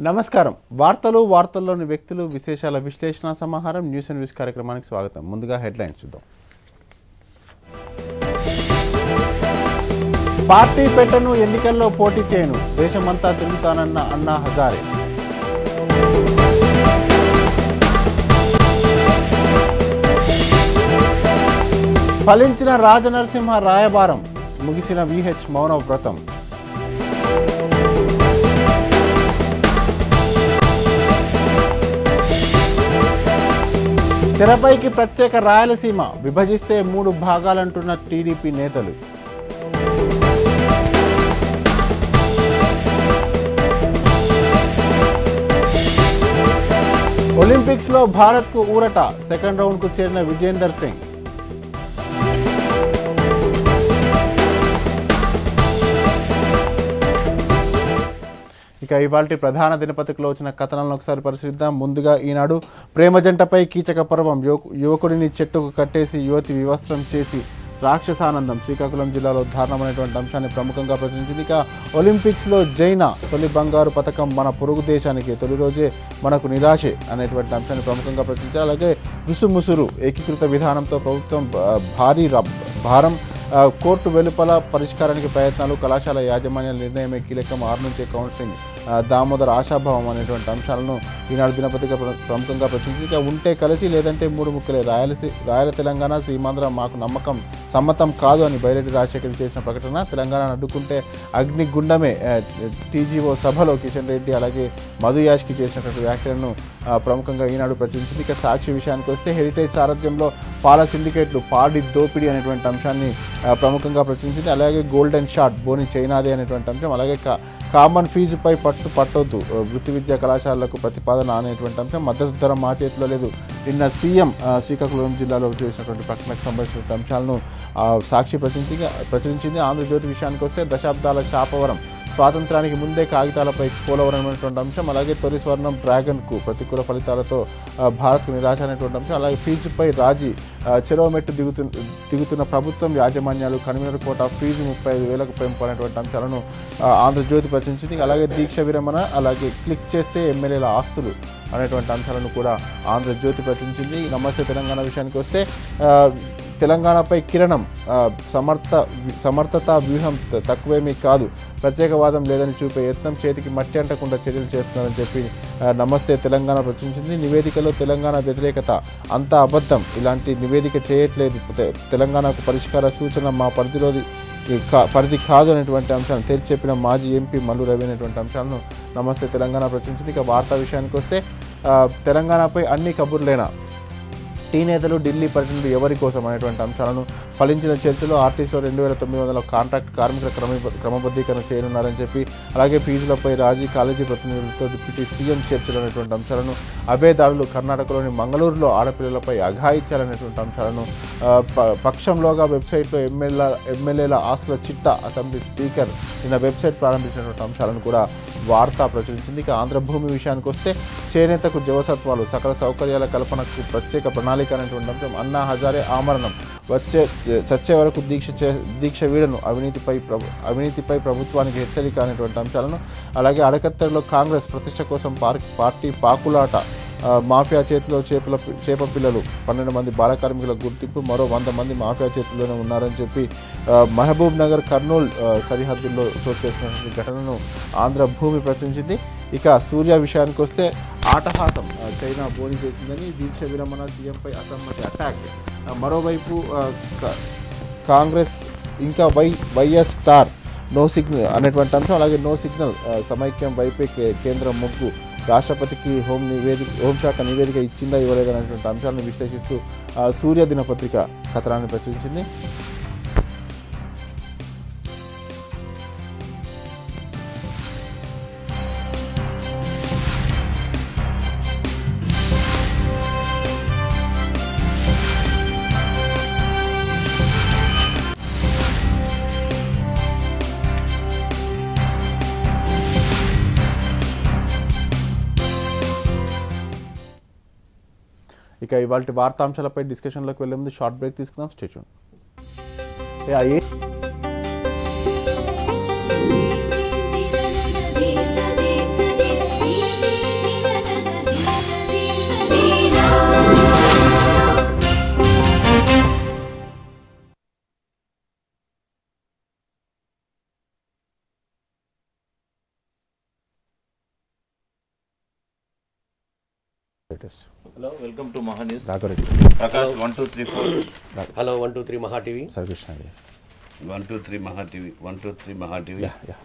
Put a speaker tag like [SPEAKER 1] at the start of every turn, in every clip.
[SPEAKER 1] నమస్కారం. వార్తల్లోని వ్యక్తులు విశేషాల విశ్లేషణ సమాహారం న్యూస్ అండ్ వ్యూస్ కార్యక్రమానికి స్వాగతం. ముందుగా హెడ్లైన్స్ చూద్దాం. పార్టీ పెట్టను, ఎన్నికల్లో పోటీ చేయను, దేశమంతా తిరుగుతానన్న అన్నా హజారే. ఫలించిన రాజనరసింహ రాయబారం, ముగిసిన విహెచ్ మౌన వ్రతం. తెరపైకి ప్రత్యేక రాయలసీమ, విభజిస్తే 3 భాగాలంటున్న టీడీపీ నేతలు. ఒలింపిక్స్లో భారత్కు ఊరట, సెకండ్ రౌండ్కు చేరిన విజేందర్ సింగ్. ఇక ఇవాల్టి ప్రధాన దినపత్రికలో వచ్చిన కథనాలను ఒకసారి పరిశీలిద్దాం. ముందుగా ఈనాడు ప్రేమ జంటపై కీచక పర్వం, యువకుడిని చెట్టుకు కట్టేసి యువతి వివస్త్రం చేసి రాక్షసానందం, శ్రీకాకుళం జిల్లాలో దారుణమైనటువంటి అంశాన్ని ప్రముఖంగా ప్రచురించింది. ఇక ఒలింపిక్స్లో జైనా, తొలి బంగారు పథకం మన పొరుగు దేశానికి, తొలి రోజే మనకు నిరాశే అనేటువంటి అంశాన్ని ప్రముఖంగా ప్రచురించారు. అలాగే రుసుముసురు ఏకీకృత విధానంతో ప్రభుత్వం భారం, కోర్టు వెలుపల పరిష్కారానికి ప్రయత్నాలు, కళాశాల యాజమాన్యాల నిర్ణయమే కీలకం, 6 నుంచే కౌన్సిలింగ్, దామోదర ఆశాభావం అనేటువంటి అంశాలను ఈనాడు దినపత్రిక ప్రముఖంగా ప్రచురించింది. ఇక ఉంటే కలిసి లేదంటే 3 ముక్కలే, రాయల తెలంగాణ సీమాంధ్ర మాకు నమ్మకం సమ్మతం కాదు అని బైరెడ్డి రాజశేఖర్ చేసిన ప్రకటన, తెలంగాణను అడ్డుకుంటే అగ్నిగుండమే, టీజీఓ సభలో కిషన్ రెడ్డి అలాగే మధు యాష్కి చేసినటువంటి వ్యాఖ్యలను ప్రముఖంగా ఈనాడు ప్రచురించింది. ఇక సాక్షి విషయానికి వస్తే హెరిటేజ్ సారథ్యంలో పాల సిండికేట్లు, పాడి దోపిడీ అనేటువంటి అంశాన్ని ప్రముఖంగా ప్రచురించింది. అలాగే గోల్డెన్ షాట్, బోని చైనాదే అనేటువంటి అంశం, అలాగే కామన్ ఫీజుపై పట్టొద్దు, వృత్తి విద్యా కళాశాలలకు ప్రతిపాదన అనేటువంటి అంశం, మద్దతు ధర మా చేతిలో లేదు, నిన్న సీఎం శ్రీకాకుళం జిల్లాలో చేసినటువంటి ప్రకటనకు సంబంధించిన అంశాలను సాక్షి ప్రచురించింది. ఆంధ్రజ్యోతి విషయానికి వస్తే దశాబ్దాల శాపవరం, స్వాతంత్రానికి ముందే కాగితాలపై పోలవరం అనేటువంటి అంశం, అలాగే తొలి స్వర్ణం డ్రాగన్కు ప్రతికూల ఫలితాలతో భారత్కు నిరాశ అనేటువంటి అంశం, అలాగే ఫీజుపై రాజీ, చెరవ మెట్టు దిగుతున్న ప్రభుత్వం యాజమాన్యాలు, కన్వీనర్ కోటా ఫీజు 35,000కు పెంపు అనేటువంటి అంశాలను ఆంధ్రజ్యోతి ప్రచురించింది. అలాగే దీక్ష విరమణ, అలాగే క్లిక్ చేస్తే ఎమ్మెల్యేల ఆస్తులు అనేటువంటి అంశాలను కూడా ఆంధ్రజ్యోతి ప్రచురించింది. నమస్తే తెలంగాణ విషయానికి వస్తే తెలంగాణపై కిరణం, సమర్థతా వ్యూహం తక్కువేమీ కాదు, ప్రత్యేకవాదం లేదని చూపే యత్నం, చేతికి మట్టి అంటకుండా చర్యలు చేస్తున్నారని చెప్పి నమస్తే తెలంగాణ ప్రచురించింది. నివేదికలో తెలంగాణ వ్యతిరేకత అంతా అబద్ధం, ఇలాంటి నివేదిక చేయట్లేదు, తెలంగాణకు పరిష్కార సూచన మా పరిధి కాదు అనేటువంటి అంశాలను తేల్చి చెప్పిన మాజీ ఎంపీ మల్లు రవి అనేటువంటి అంశాలను నమస్తే తెలంగాణ ప్రచురించింది. ఇక వార్తా విషయానికి వస్తే తెలంగాణపై అన్ని కబుర్లేనా, టీ నేతలు ఢిల్లీ పర్యటనలు ఎవరి కోసం అనేటువంటి అంశాలను, ఫలించిన చర్చలో ఆర్టీసీలో 2,900 కాంట్రాక్ట్ కార్మికుల క్రమబద్ధీకరణ చేయనున్నారని చెప్పి, అలాగే ఫీజులపై రాజీ, కాలేజీ ప్రతినిధులతో డిప్యూటీ సీఎం చర్చలు అనేటువంటి అంశాలను, అభేదాడులు, కర్ణాటకలోని మంగళూరులో ఆడపిల్లలపై అఘాయిత్యాలనేటువంటి అంశాలను, పక్షంలోగా వెబ్సైట్లో ఎమ్మెల్యేల ఆస్తుల చిట్టా, అసెంబ్లీ స్పీకర్ నిన్న వెబ్సైట్ ప్రారంభించినటువంటి అంశాలను కూడా వార్త ప్రచురించింది. ఇక ఆంధ్రభూమి విషయానికి వస్తే చేనేతకు జవసత్వాలు, సకల సౌకర్యాల కల్పనకు ప్రత్యేక ప్రణాళిక అనేటువంటి అంశం, అన్నా హజారే ఆమరణం, చచ్చే వరకు దీక్ష వీడను, అవినీతిపై ప్రభుత్వానికి హెచ్చరిక అనేటువంటి అంశాలను, అలాగే అడకత్తెరలో కాంగ్రెస్ ప్రతిష్ట కోసం పార్టీ పాకులాట, మాఫియా చేతిలో చేప పిల్లలు, 12 మంది బాల కార్మికుల గుర్తింపు, మరో 100 మంది మాఫియా చేతిలోనే ఉన్నారని చెప్పి మహబూబ్ నగర్ కర్నూలు సరిహద్దుల్లో చోటు చేసినటువంటి ఘటనను ఆంధ్రభూమి ప్రచురించింది. ఇక సూర్య విషయానికి వస్తే ఆటహాసం, చైనా బోని చేసిందని, దీక్ష విరమణ, సీఎంపై అసమ్మతి అటాక్, మరోవైపు కాంగ్రెస్ ఇంకా వైఎస్ స్టార్ నో సిగ్నల్ అనేటువంటి అంశం, అలాగే నో సిగ్నల్, సమైక్యం వైపే కేంద్రం మొగ్గు, రాష్ట్రపతికి హోంశాఖ నివేదిక ఇచ్చిందా ఇవ్వలేదనేటువంటి అంశాలను విశ్లేషిస్తూ సూర్య దినపత్రిక కథనాన్ని ప్రచురించింది. ఇక ఇవాల్టి వార్తాంశాలపై డిస్కషన్లోకి వెళ్ళే ముందు షార్ట్ బ్రేక్ తీసుకున్నాం. Stay tune. Latest
[SPEAKER 2] hello welcome to మహా న్యూస్.
[SPEAKER 1] రాఘరెడ్డి
[SPEAKER 2] ప్రకాష్ 1 2 3 4.
[SPEAKER 3] హలో 1 2 3 మహా టీవీ.
[SPEAKER 1] సర్కృష్ణ
[SPEAKER 4] 1 2 3 మహా టీవీ. 1 2 3 మహా టీవీ.
[SPEAKER 1] యా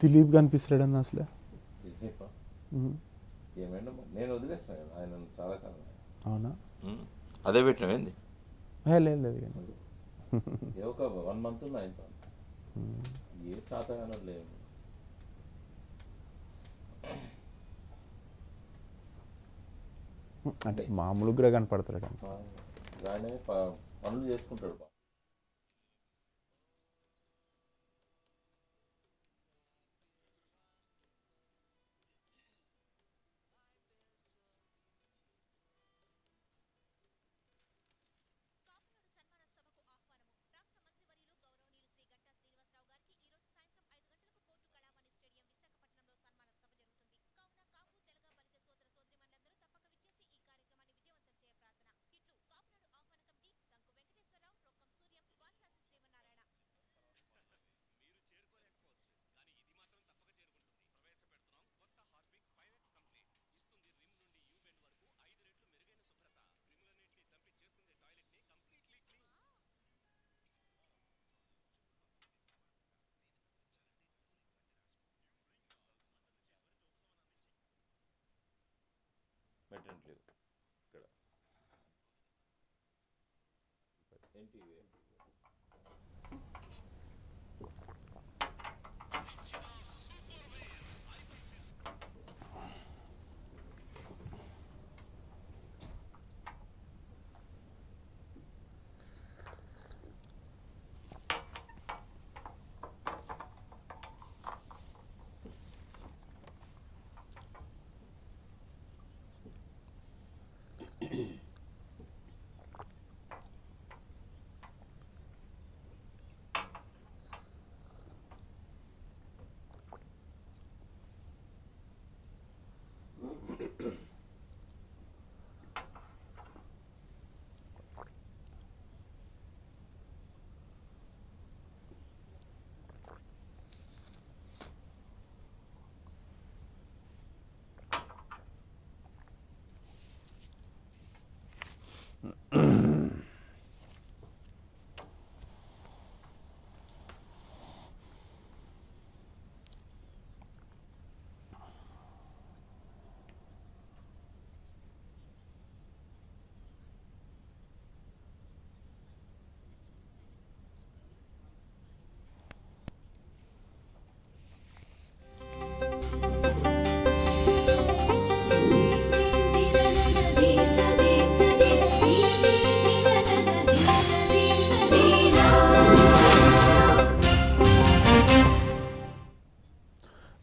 [SPEAKER 1] దిలీప్ కనిపిస్తాడన్న అసలు
[SPEAKER 2] ఏమైనా నేను వదిలేస్తాను కదా ఆయన చాలా కాలం.
[SPEAKER 1] అవునా?
[SPEAKER 2] అదే పెట్టినవేంది?
[SPEAKER 1] లేదు లేదు కానీ
[SPEAKER 2] ఏ ఒక 1 month ఉన్నా ఆయనతో ఏ చాతగానో లేదు.
[SPEAKER 1] అంటే మామూలుగా కూడా కనపడతాడు కానీ
[SPEAKER 2] ఆయన పనులు చేసుకుంటాడు. మెటర్నిటీ లీవ్ ఇక్కడ ఏంటి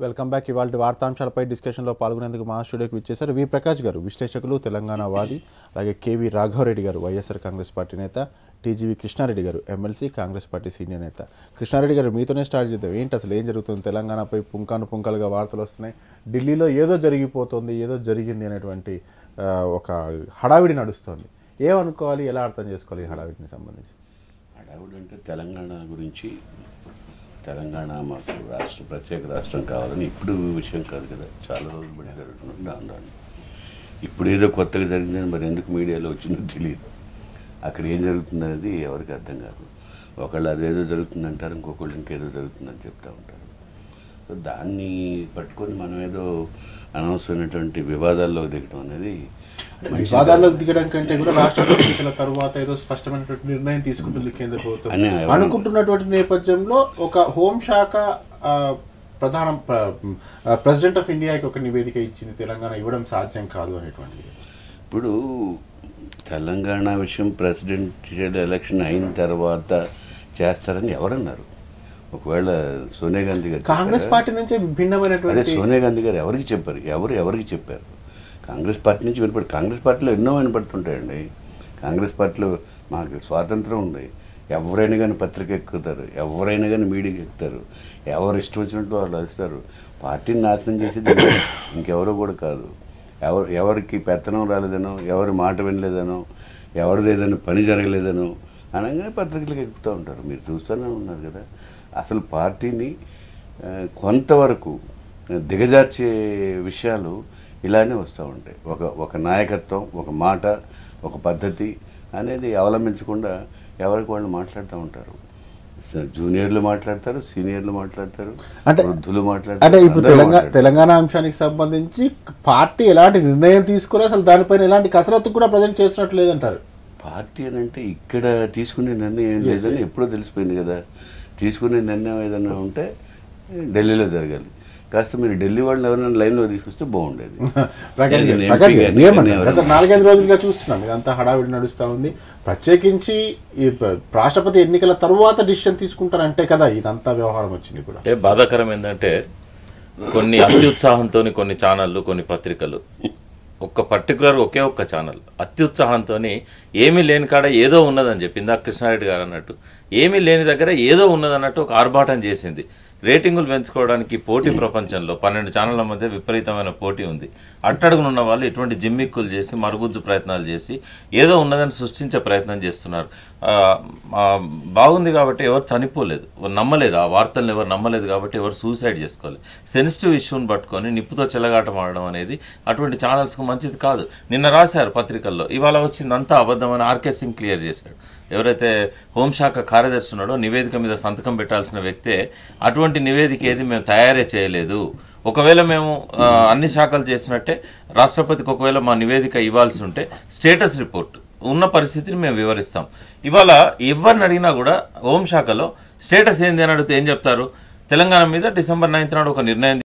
[SPEAKER 1] వెల్కమ్ బ్యాక్. ఇవాళ వార్తాంశాలపై డిస్కషన్లో పాల్గొనేందుకు మా స్టూడియోకి విచ్చేశారు వి ప్రకాష్ గారు, విశ్లేషకులు, తెలంగాణ వాది, అలాగే కేవీ రాఘవరెడ్డి గారు, వైఎస్ఆర్ కాంగ్రెస్ పార్టీ నేత, టీజీవి కృష్ణారెడ్డి గారు, ఎమ్మెల్సీ, కాంగ్రెస్ పార్టీ సీనియర్ నేత. కృష్ణారెడ్డి గారు, మీతోనే స్టార్ట్ చేద్దాం. ఏంటి అసలు ఏం జరుగుతుంది? తెలంగాణపై పుంకాలుగా వార్తలు వస్తున్నాయి. ఢిల్లీలో ఏదో జరిగిపోతుంది, ఏదో జరిగింది అనేటువంటి ఒక హడావిడి నడుస్తుంది. ఏమనుకోవాలి, ఎలా అర్థం చేసుకోవాలి ఈ హడావిడిని సంబంధించి?
[SPEAKER 4] హడావిడి అంటే తెలంగాణ గురించి, తెలంగాణ మాకు ప్రత్యేక రాష్ట్రం కావాలని ఇప్పుడు విషయం కాదు కదా, చాలా రోజులు బట్టి జరుగుతుంది ఆందోళన. ఇప్పుడు ఏదో కొత్తగా జరిగిందని మరి ఎందుకు మీడియాలో వచ్చిందో తెలియదు. అక్కడ ఏం జరుగుతుందనేది ఎవరికి అర్థం కాదు. ఒకళ్ళు అదేదో జరుగుతుందంటారు, ఇంకొకళ్ళు ఇంకేదో జరుగుతుందని చెప్తూ ఉంటారు. సో దాన్ని పట్టుకొని మనం ఏదో అనవసరమైనటువంటి వివాదాల్లో దిగడం అనేది,
[SPEAKER 1] వివాదాల్లోకి దిగడం కంటే కూడా రాష్ట్ర ఎన్నికల తర్వాత ఏదో స్పష్టమైనటువంటి నిర్ణయం తీసుకుంటుంది కేంద్ర ప్రభుత్వం అనుకుంటున్నటువంటి నేపథ్యంలో ఒక హోంశాఖ ప్రెసిడెంట్ ఆఫ్ ఇండియాకి ఒక నివేదిక ఇచ్చింది, తెలంగాణ ఇవ్వడం సాధ్యం కాదు అనేటువంటిది.
[SPEAKER 4] ఇప్పుడు తెలంగాణ విషయం ప్రెసిడెంషియల్ ఎలక్షన్ అయిన తర్వాత చేస్తారని ఎవరన్నారు? ఒకవేళ సోనియా గాంధీ గారు,
[SPEAKER 1] కాంగ్రెస్ పార్టీ నుంచి భిన్నమైనటువంటి,
[SPEAKER 4] సోనియా గాంధీ గారు ఎవరికి చెప్పారు? ఎవరికి చెప్పారు? కాంగ్రెస్ పార్టీ నుంచి వినపడి, కాంగ్రెస్ పార్టీలో ఎన్నో వినపడుతుంటాయండి. కాంగ్రెస్ పార్టీలో మాకు స్వాతంత్రం ఉంది, ఎవరైనా కానీ పత్రిక ఎక్కుతారు, ఎవరైనా కానీ మీడియాకి ఎక్కుతారు, ఎవరు ఇష్టం వచ్చినట్టు వాళ్ళు వస్తారు. పార్టీని నాశనం చేసేది ఇంకెవరో కూడా కాదు. ఎవరికి పెత్తనం రాలేదనో, ఎవరి మాట వినలేదనో, ఎవరిది ఏదైనా పని జరగలేదనో అనగానే పత్రికలకు ఎక్కుతూ ఉంటారు. మీరు చూస్తూనే ఉన్నారు కదా. అసలు పార్టీని కొంతవరకు దిగజార్చే విషయాలు ఇలానే వస్తూ ఉంటాయి. ఒక నాయకత్వం, ఒక మాట, ఒక పద్ధతి అనేది అవలంబించకుండా ఎవరికి వాళ్ళు మాట్లాడుతూ ఉంటారు. జూనియర్లు మాట్లాడతారు, సీనియర్లు మాట్లాడతారు, అంటే వృద్ధులు మాట్లాడతారు.
[SPEAKER 1] అంటే ఇప్పుడు తెలంగాణ అంశానికి సంబంధించి పార్టీ ఎలాంటి నిర్ణయం తీసుకుని అసలు దానిపైన ఎలాంటి కసరత్తు కూడా ప్రజెంట్ చేసినట్టు లేదంటారు.
[SPEAKER 4] పార్టీ అని అంటే ఇక్కడ తీసుకునే నిర్ణయం ఏం లేదని ఎప్పుడో తెలిసిపోయింది కదా. తీసుకునే నిర్ణయం ఏదైనా ఉంటే ఢిల్లీలో జరగాలి. కాస్త మీరు ఢిల్లీ వాళ్ళని ఎవరైనా లైన్లో తీసుకొస్తే బాగుండేది.
[SPEAKER 1] గత 4-5 రోజులుగా చూస్తున్నాం ఇదంతా హడావిడి నడుస్తూ ఉంది. ప్రత్యేకించి ఈ రాష్ట్రపతి ఎన్నికల తర్వాత డిసిషన్ తీసుకుంటారంటే కదా ఇదంతా వ్యవహారం వచ్చింది కూడా.
[SPEAKER 2] అంటే బాధాకరం ఏంటంటే కొన్ని అత్యుత్సాహంతో కొన్ని ఛానళ్ళు, కొన్ని పత్రికలు, పర్టికులర్ ఒకే ఒక్క ఛానల్ అత్యుత్సాహంతో ఏమీ లేని కాడ ఏదో ఉన్నదని చెప్పి, ఇందాక కృష్ణారెడ్డి గారు అన్నట్టు ఏమీ లేని దగ్గర ఏదో ఉన్నదన్నట్టు ఒక ఆర్భాటం చేసింది. రేటింగులు పెంచుకోవడానికి పోటీ ప్రపంచంలో 12 ఛానళ్ల మధ్య విపరీతమైన పోటీ ఉంది. అట్టడుగునున్న వాళ్ళు ఇటువంటి జిమ్మిక్కులు చేసి, మరుగుజ్జు ప్రయత్నాలు చేసి ఏదో ఉన్నదని సృష్టించే ప్రయత్నం చేస్తున్నారు. బాగుంది కాబట్టి ఎవరు చనిపోలేదు, నమ్మలేదు, ఆ వార్తలను ఎవరు నమ్మలేదు కాబట్టి ఎవరు సూసైడ్ చేసుకోలేదు. సెన్సిటివ్ ఇష్యూని పట్టుకొని నిప్పుతో చెలగాటం ఆడడం అనేది అటువంటి ఛానల్స్కు మంచిది కాదు. నిన్న రాశారు పత్రికల్లో, ఇవాళ వచ్చిందంతా అబద్ధమని ఆర్కే సింగ్ క్లియర్ చేశాడు. ఎవరైతే హోంశాఖ కార్యదర్శి ఉన్నాడో నివేదిక మీద సంతకం పెట్టాల్సిన వ్యక్తే అటువంటి నివేదిక ఏది మేము తయారే చేయలేదు. ఒకవేళ మేము అన్ని శాఖలు చేసినట్టే రాష్ట్రపతికి ఒకవేళ మా నివేదిక ఇవ్వాల్సి ఉంటే స్టేటస్ రిపోర్ట్ ఉన్న పరిస్థితిని మేము వివరిస్తాం. ఇవాళ ఎవరిని అడిగినా కూడా హోంశాఖలో స్టేటస్ ఏంది అని అడిగితే ఏం చెప్తారు? తెలంగాణ మీద December 9th నాడు ఒక నిర్ణయం